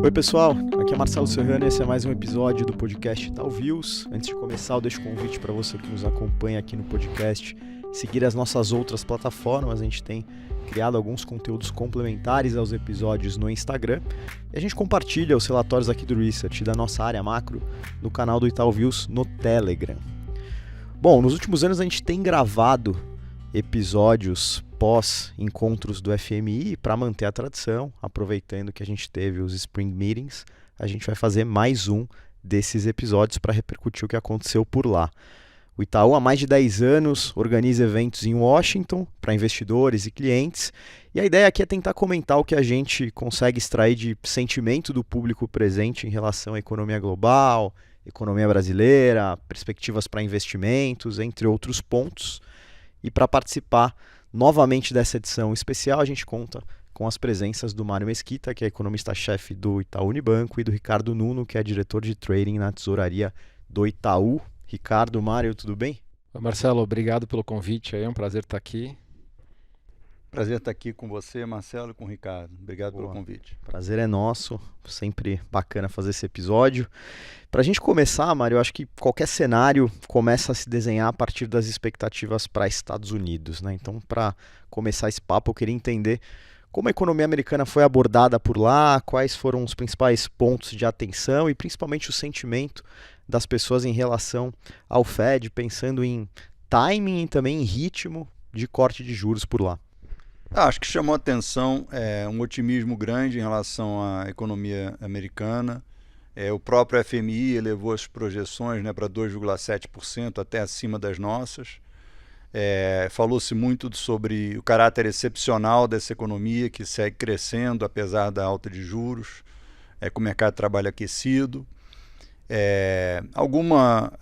Oi pessoal, aqui é Marcelo Serrano e esse é mais um episódio do podcast Itaú Views. Antes de começar, eu deixo um convite para você que nos acompanha aqui no podcast seguir as nossas outras plataformas. A gente tem criado alguns conteúdos complementares aos episódios no Instagram e a gente compartilha os relatórios aqui do Research da nossa área macro no canal do Itaú Views no Telegram. Bom, nos últimos anos a gente tem gravado episódios pós-encontros do FMI para manter a tradição, aproveitando que a gente teve os Spring Meetings, a gente vai fazer mais um desses episódios para repercutir o que aconteceu por lá. O Itaú há mais de 10 anos organiza eventos em Washington para investidores e clientes, e a ideia aqui é tentar comentar o que a gente consegue extrair de sentimento do público presente em relação à economia global, economia brasileira, perspectivas para investimentos, entre outros pontos. E para participar novamente dessa edição especial, a gente conta com as presenças do Mário Mesquita, que é economista-chefe do Itaú Unibanco, e do Ricardo Nuno, que é diretor de trading na tesouraria do Itaú. Ricardo, Mário, tudo bem? Oi, Marcelo, obrigado pelo convite, é um prazer estar aqui. Prazer estar aqui com você, Marcelo, e com o Ricardo. Obrigado pelo convite. Prazer é nosso, sempre bacana fazer esse episódio. Para a gente começar, Mário, eu acho que qualquer cenário começa a se desenhar a partir das expectativas para Estados Unidos, né? Então, para começar esse papo, eu queria entender como a economia americana foi abordada por lá, quais foram os principais pontos de atenção e principalmente o sentimento das pessoas em relação ao Fed, pensando em timing e também em ritmo de corte de juros por lá. Acho que chamou a atenção um otimismo grande em relação à economia americana. O próprio FMI elevou as projeções, né, para 2,7%, até acima das nossas. Falou-se muito sobre o caráter excepcional dessa economia, que segue crescendo apesar da alta de juros, com o mercado de trabalho aquecido. Alguma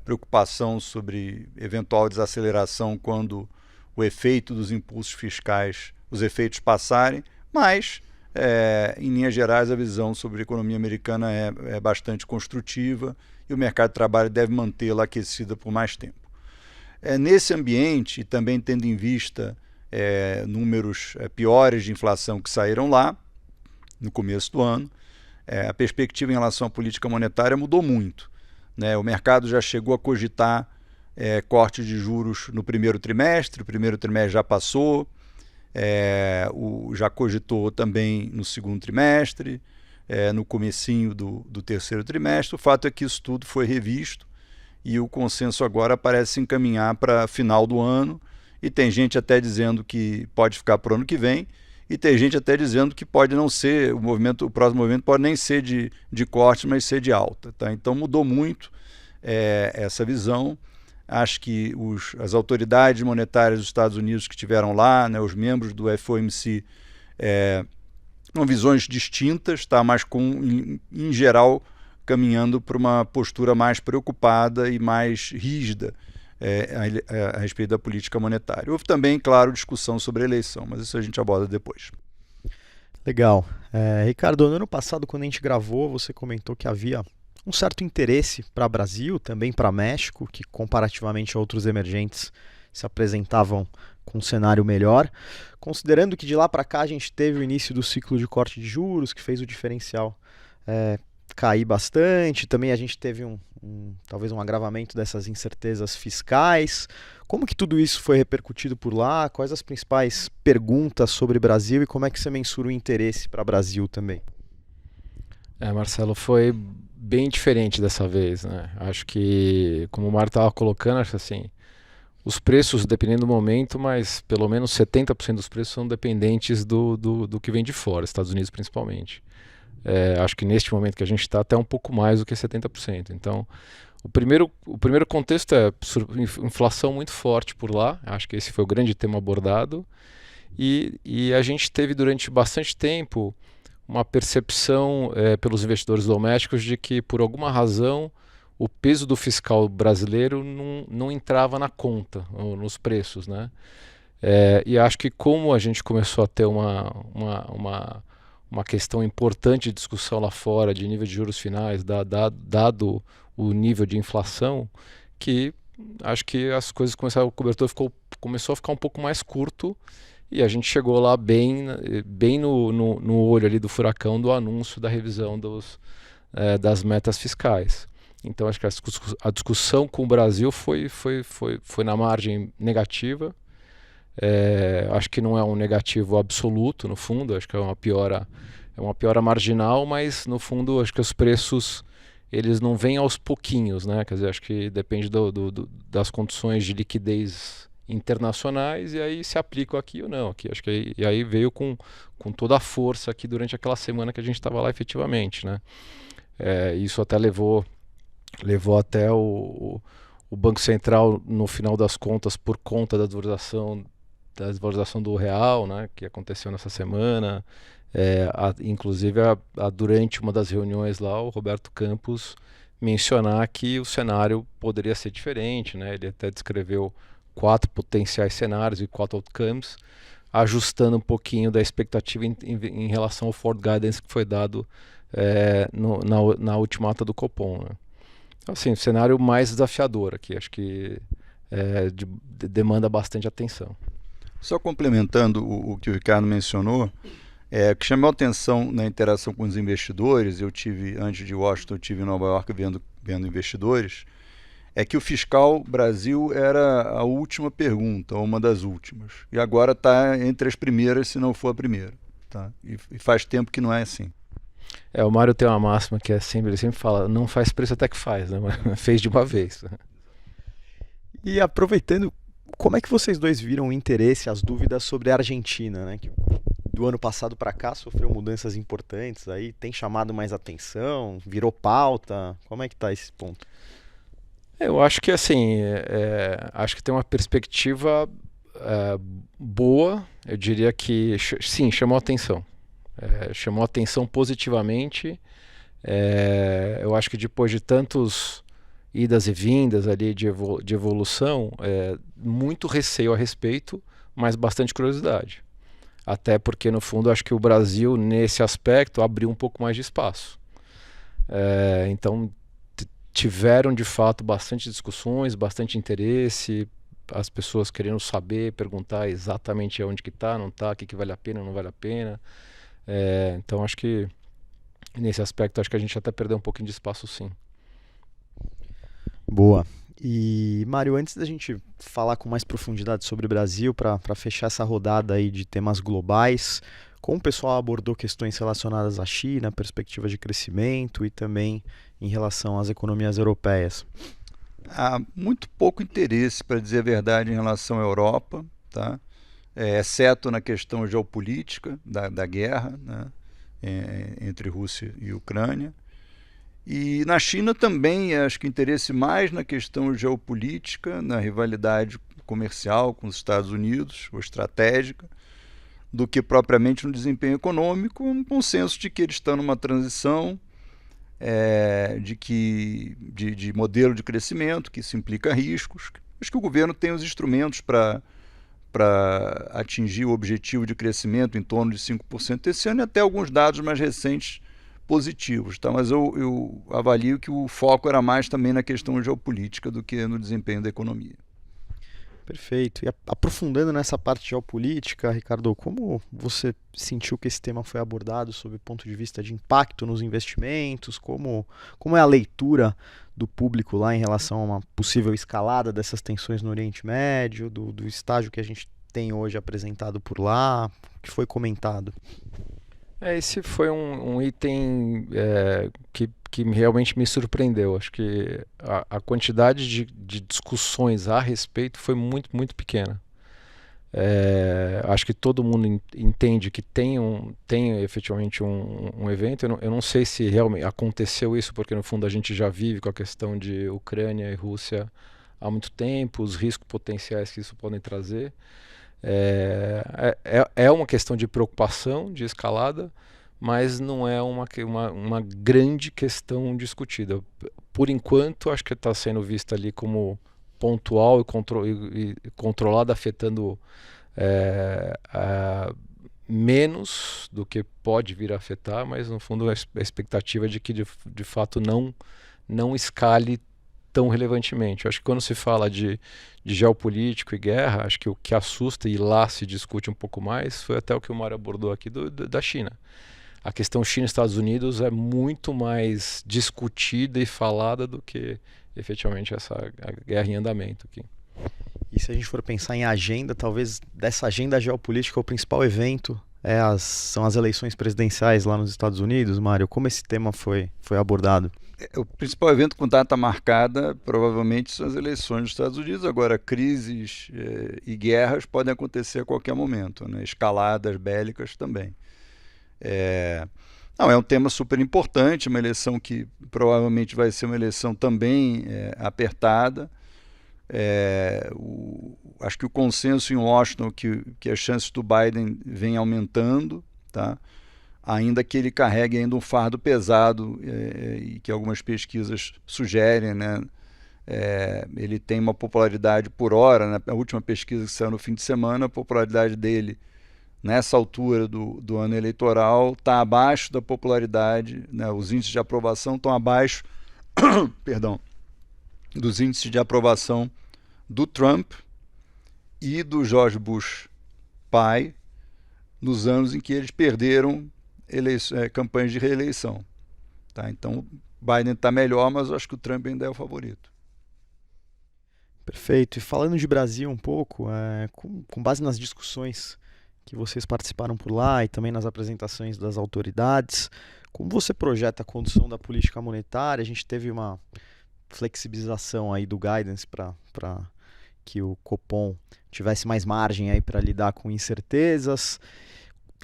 preocupação sobre eventual desaceleração quando o efeito dos impulsos fiscais, os efeitos passarem, mas, em linhas gerais, a visão sobre a economia americana é bastante construtiva e o mercado de trabalho deve mantê-la aquecida por mais tempo. Nesse ambiente, e também tendo em vista números piores de inflação que saíram lá, no começo do ano, a perspectiva em relação à política monetária mudou muito, né? O mercado já chegou a cogitar corte de juros no primeiro trimestre, o primeiro trimestre já passou, já cogitou também no segundo trimestre, no comecinho do terceiro trimestre. O fato é que isso tudo foi revisto e o consenso agora parece encaminhar para final do ano, e tem gente até dizendo que pode ficar para o ano que vem, e tem gente até dizendo que pode não ser, o próximo movimento pode nem ser de corte, mas ser de alta, tá? Então mudou muito essa visão. Acho que as autoridades monetárias dos Estados Unidos que estiveram lá, né, os membros do FOMC, com visões distintas, tá? Mas em geral caminhando para uma postura mais preocupada e mais rígida a respeito da política monetária. Houve também, claro, discussão sobre a eleição, mas isso a gente aborda depois. Legal. Ricardo, no ano passado, quando a gente gravou, você comentou que havia um certo interesse para o Brasil, também para México, que comparativamente a outros emergentes se apresentavam com um cenário melhor, considerando que de lá para cá a gente teve o início do ciclo de corte de juros, que fez o diferencial cair bastante, também a gente teve talvez um agravamento dessas incertezas fiscais. Como que tudo isso foi repercutido por lá? Quais as principais perguntas sobre o Brasil e como é que você mensura o interesse para o Brasil também? Marcelo, foi bem diferente dessa vez, né? Acho que, como o Mário estava colocando, acho assim, os preços, dependendo do momento, mas pelo menos 70% dos preços são dependentes do que vem de fora, Estados Unidos principalmente. Acho que neste momento que a gente está, até um pouco mais do que 70%. Então, o primeiro contexto é inflação muito forte por lá, acho que esse foi o grande tema abordado, e a gente teve durante bastante tempo uma percepção pelos investidores domésticos de que, por alguma razão, o peso do fiscal brasileiro não entrava na conta, nos preços, né? E acho que como a gente começou a ter uma questão importante de discussão lá fora, de nível de juros finais, dado o nível de inflação, que acho que as coisas começaram, o cobertor começou a ficar um pouco mais curto, E a gente chegou lá bem no olho ali do furacão do anúncio da revisão das metas fiscais. Então acho que a discussão com o Brasil foi na margem negativa. Acho que não é um negativo absoluto, no fundo, acho que é uma piora marginal, mas no fundo acho que os preços eles não vêm aos pouquinhos, né? Quer dizer, acho que depende das condições de liquidez internacionais e aí se aplicam aqui ou não. Aqui, acho que e aí veio com toda a força aqui durante aquela semana que a gente estava lá efetivamente, né? Isso até levou até o Banco Central, no final das contas, por conta da desvalorização do real, né, que aconteceu nessa semana. Inclusive, durante uma das reuniões lá, o Roberto Campos mencionar que o cenário poderia ser diferente, né? Ele até descreveu 4 potenciais cenários e 4 outcomes, ajustando um pouquinho da expectativa em relação ao forward guidance que foi dado na última ata do Copom, né? Assim, cenário mais desafiador aqui, acho que demanda bastante atenção. Só complementando o que o Ricardo mencionou, o que chamou a atenção na interação com os investidores, antes de Washington, eu estive em Nova York vendo investidores, é que o fiscal Brasil era a última pergunta, ou uma das últimas, e agora está entre as primeiras, se não for a primeira. Tá? E faz tempo que não é assim. O Mário tem uma máxima que ele sempre fala, não faz preço até que faz, né? Fez de uma vez. E aproveitando, como é que vocês dois viram o interesse, as dúvidas sobre a Argentina, né? Que do ano passado para cá sofreu mudanças importantes, aí tem chamado mais atenção, virou pauta, como é que está esse ponto? Eu acho que assim, acho que tem uma perspectiva boa, eu diria que sim, chamou atenção. Chamou atenção positivamente. Eu acho que depois de tantos idas e vindas ali de evolução, muito receio a respeito, mas bastante curiosidade. Até porque, no fundo, acho que o Brasil, nesse aspecto, abriu um pouco mais de espaço. Então, tiveram, de fato, bastante discussões, bastante interesse, as pessoas querendo saber, perguntar exatamente onde que está, não está, o que vale a pena, não vale a pena. Então acho que nesse aspecto acho que a gente até perdeu um pouquinho de espaço, sim. Boa. E Mário, antes da gente falar com mais profundidade sobre o Brasil, para fechar essa rodada aí de temas globais, como o pessoal abordou questões relacionadas à China, perspectiva de crescimento e também em relação às economias europeias? Há muito pouco interesse, para dizer a verdade, em relação à Europa, tá? Exceto na questão geopolítica da guerra, né, entre Rússia e Ucrânia. E na China também, acho que interesse mais na questão geopolítica, na rivalidade comercial com os Estados Unidos, ou estratégica, do que propriamente no desempenho econômico, um consenso de que eles estão numa transição de modelo de crescimento, que isso implica riscos. Acho que o governo tem os instrumentos para atingir o objetivo de crescimento em torno de 5% esse ano, e até alguns dados mais recentes positivos. Tá? Mas eu avalio que o foco era mais também na questão geopolítica do que no desempenho da economia. Perfeito. E aprofundando nessa parte geopolítica, Ricardo, como você sentiu que esse tema foi abordado sob o ponto de vista de impacto nos investimentos? Como é a leitura do público lá em relação a uma possível escalada dessas tensões no Oriente Médio, do estágio que a gente tem hoje apresentado por lá, o que foi comentado? Esse foi um item que realmente me surpreendeu. Acho que a quantidade de discussões a respeito foi muito, muito pequena. Acho que todo mundo entende que tem efetivamente um evento. Eu não sei se realmente aconteceu isso, porque no fundo a gente já vive com a questão de Ucrânia e Rússia há muito tempo, os riscos potenciais que isso podem trazer. É uma questão de preocupação, de escalada, mas não é uma grande questão discutida. Por enquanto, acho que está sendo vista ali como pontual e controlada, afetando menos do que pode vir a afetar, mas no fundo a expectativa é de que de fato não escale tão relevantemente. Eu acho que quando se fala de geopolítico e guerra, acho que o que assusta e lá se discute um pouco mais foi até o que o Mário abordou aqui da China. A questão China e Estados Unidos é muito mais discutida e falada do que efetivamente a guerra em andamento aqui. E se a gente for pensar em agenda, talvez dessa agenda geopolítica o principal evento são as eleições presidenciais lá nos Estados Unidos, Mário. Como esse tema foi abordado? O principal evento com data marcada provavelmente são as eleições dos Estados Unidos. Agora, crises e guerras podem acontecer a qualquer momento, né? Escaladas bélicas também. Não, é um tema super importante, uma eleição que provavelmente vai ser uma eleição também apertada. Acho que o consenso em Washington que as chances do Biden vem aumentando, tá? Ainda que ele carregue ainda um fardo pesado e que algumas pesquisas sugerem, né? Ele tem uma popularidade por hora, né? A última pesquisa que saiu no fim de semana, a popularidade dele nessa altura do ano eleitoral está abaixo da popularidade, né? Os índices de aprovação estão abaixo perdão, dos índices de aprovação do Trump e do George Bush pai nos anos em que eles perderam campanhas de reeleição. Tá? Então, Biden está melhor, mas eu acho que o Trump ainda é o favorito. Perfeito. E falando de Brasil um pouco, com base nas discussões que vocês participaram por lá e também nas apresentações das autoridades, como você projeta a condução da política monetária? A gente teve uma flexibilização aí do guidance para que o Copom tivesse mais margem aí para lidar com incertezas.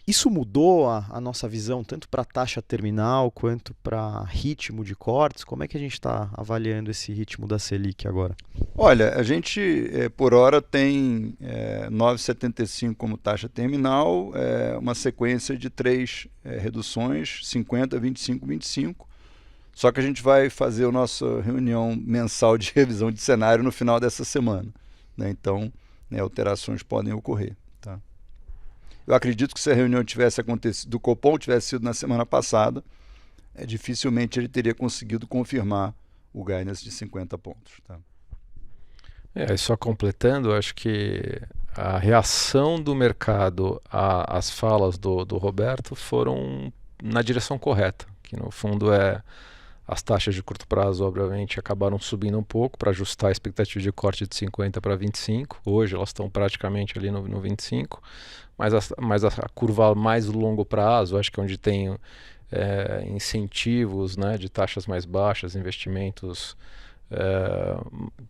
Isso mudou a nossa visão tanto para a taxa terminal quanto para ritmo de cortes? Como é que a gente está avaliando esse ritmo da Selic agora? Olha, a gente por hora tem 9,75 como taxa terminal, uma sequência de 3 reduções, 50, 25, 25. Só que a gente vai fazer a nossa reunião mensal de revisão de cenário no final dessa semana, né? Então, alterações podem ocorrer. Tá? Eu acredito que se a reunião tivesse acontecido, do Copom tivesse sido na semana passada, dificilmente ele teria conseguido confirmar o guidance de 50 pontos. Tá? Só completando, acho que a reação do mercado às falas do Roberto foram na direção correta, que no fundo as taxas de curto prazo, obviamente, acabaram subindo um pouco para ajustar a expectativa de corte de 50 para 25. Hoje elas estão praticamente ali no 25, mas a curva mais longo prazo, acho que é onde tem incentivos, né, de taxas mais baixas, investimentos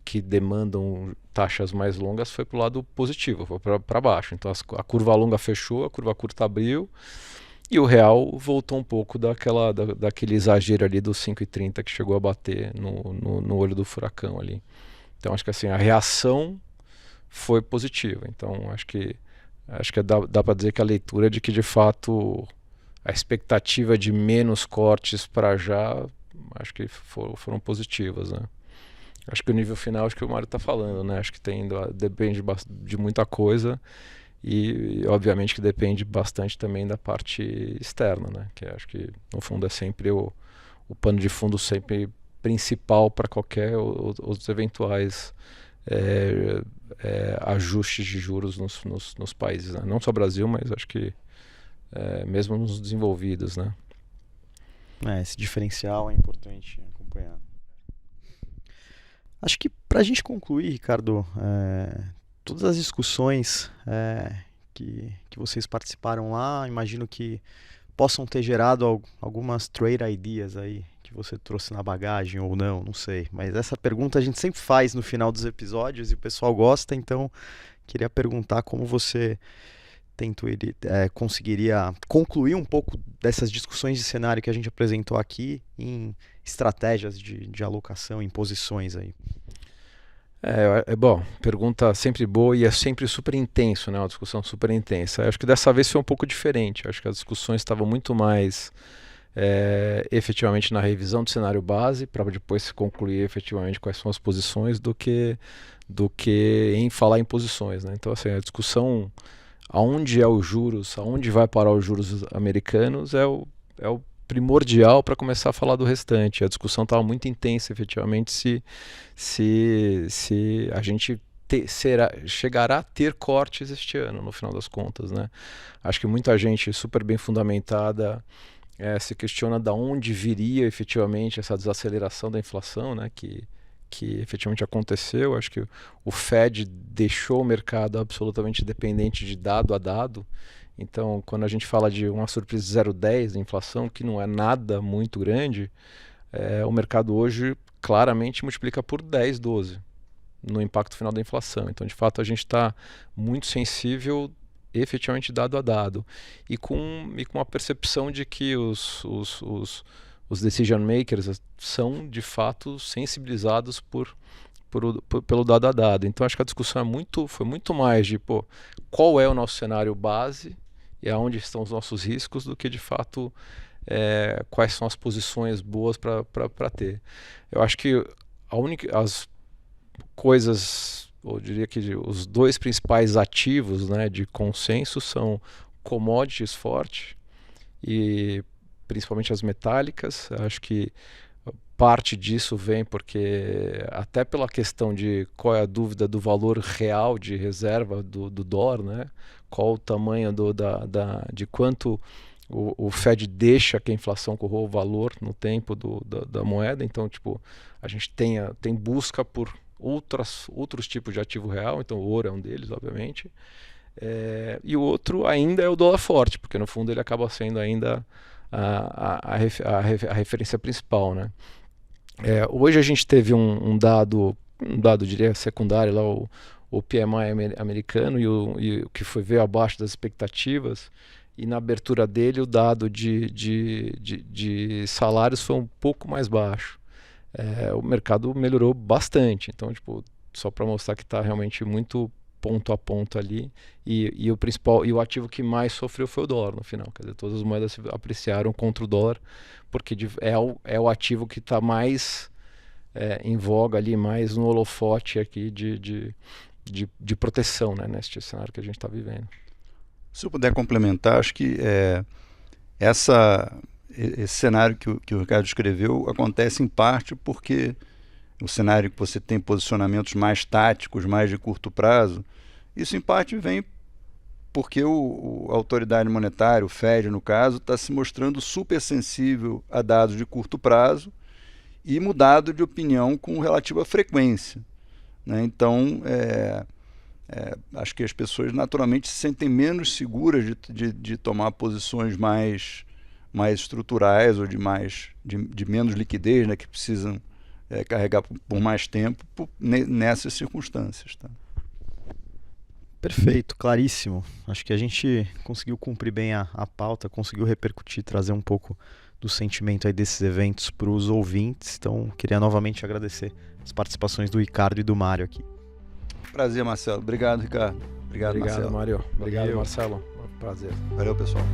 que demandam taxas mais longas, foi para o lado positivo, foi para baixo. Então a curva longa fechou, a curva curta abriu, e o real voltou um pouco daquele exagero ali dos 5,30 que chegou a bater no olho do furacão ali. Então acho que assim, a reação foi positiva. Então acho que dá para dizer que a leitura é de que de fato a expectativa de menos cortes para já, acho que foram positivas, né? Acho que o nível final, acho que o Mário está falando, né? Acho que depende de muita coisa. E obviamente que depende bastante também da parte externa, né? Que acho que no fundo é sempre o pano de fundo sempre principal para qualquer outros eventuais ajustes de juros nos países, né? Não só Brasil, mas acho que mesmo nos desenvolvidos, né? Esse diferencial é importante acompanhar. Acho que para a gente concluir, Ricardo, todas as discussões que vocês participaram lá, imagino que possam ter gerado algumas trade ideas aí que você trouxe na bagagem ou não sei. Mas essa pergunta a gente sempre faz no final dos episódios e o pessoal gosta, então queria perguntar como você conseguiria concluir um pouco dessas discussões de cenário que a gente apresentou aqui em estratégias de alocação, em posições aí. Bom, pergunta sempre boa e é sempre super intenso, né? Uma discussão super intensa. Acho que dessa vez foi um pouco diferente. Acho que as discussões estavam muito mais efetivamente na revisão do cenário base, para depois se concluir efetivamente quais são as posições, do que em falar em posições, né? Então, assim, a discussão aonde os juros, aonde vai parar os juros americanos é o primordial para começar a falar do restante. A discussão estava muito intensa, efetivamente, se a gente chegará a ter cortes este ano, no final das contas, né? Acho que muita gente super bem fundamentada se questiona de onde viria efetivamente essa desaceleração da inflação, né? Que efetivamente aconteceu. Acho que o Fed deixou o mercado absolutamente dependente de dado a dado. Então, quando a gente fala de uma surpresa de 0,10 de inflação, que não é nada muito grande, o mercado hoje claramente multiplica por 10, 12 no impacto final da inflação. Então, de fato, a gente está muito sensível efetivamente dado a dado e com a percepção de que os decision makers são de fato sensibilizados pelo dado a dado. Então acho que a discussão foi muito mais de qual é o nosso cenário base e aonde estão os nossos riscos do que de fato quais são as posições boas para ter. Eu acho que as coisas, eu diria que os dois principais ativos, né, de consenso são commodities forte e principalmente as metálicas. Acho que parte disso vem porque até pela questão de qual é a dúvida do valor real de reserva do dólar, né? Qual o tamanho de quanto o Fed deixa que a inflação corra o valor no tempo da moeda. Então, a gente tem busca por outros tipos de ativo real, então o ouro é um deles, obviamente. E o outro ainda é o dólar forte, porque no fundo ele acaba sendo ainda a referência principal, né? Hoje a gente teve um dado, diria, secundário, lá, o PMI americano, e o que veio abaixo das expectativas, e na abertura dele o dado de salários foi um pouco mais baixo. O mercado melhorou bastante, então só para mostrar que está realmente muito ponto a ponto ali, e o principal, e o ativo que mais sofreu foi o dólar no final. Quer dizer, todas as moedas se apreciaram contra o dólar, porque é o ativo que está mais em voga ali, mais no holofote aqui de proteção, né, neste cenário que a gente está vivendo. Se eu puder complementar, acho que esse cenário que o Ricardo escreveu acontece em parte porque o cenário que você tem posicionamentos mais táticos, mais de curto prazo, isso em parte vem porque a autoridade monetária, o Fed no caso, está se mostrando super sensível a dados de curto prazo e mudado de opinião com relativa frequência, né? Então, acho que as pessoas naturalmente se sentem menos seguras de tomar posições mais estruturais ou de menos liquidez, né, que precisam carregar por mais tempo nessas circunstâncias. Tá? Perfeito, claríssimo. Acho que a gente conseguiu cumprir bem a pauta, conseguiu repercutir, trazer um pouco do sentimento aí desses eventos para os ouvintes. Então, queria novamente agradecer as participações do Ricardo e do Mário aqui. Prazer, Marcelo. Obrigado, Ricardo. Obrigado, Marcelo. Mário. Obrigado, Valeu. Marcelo. Prazer. Valeu, pessoal.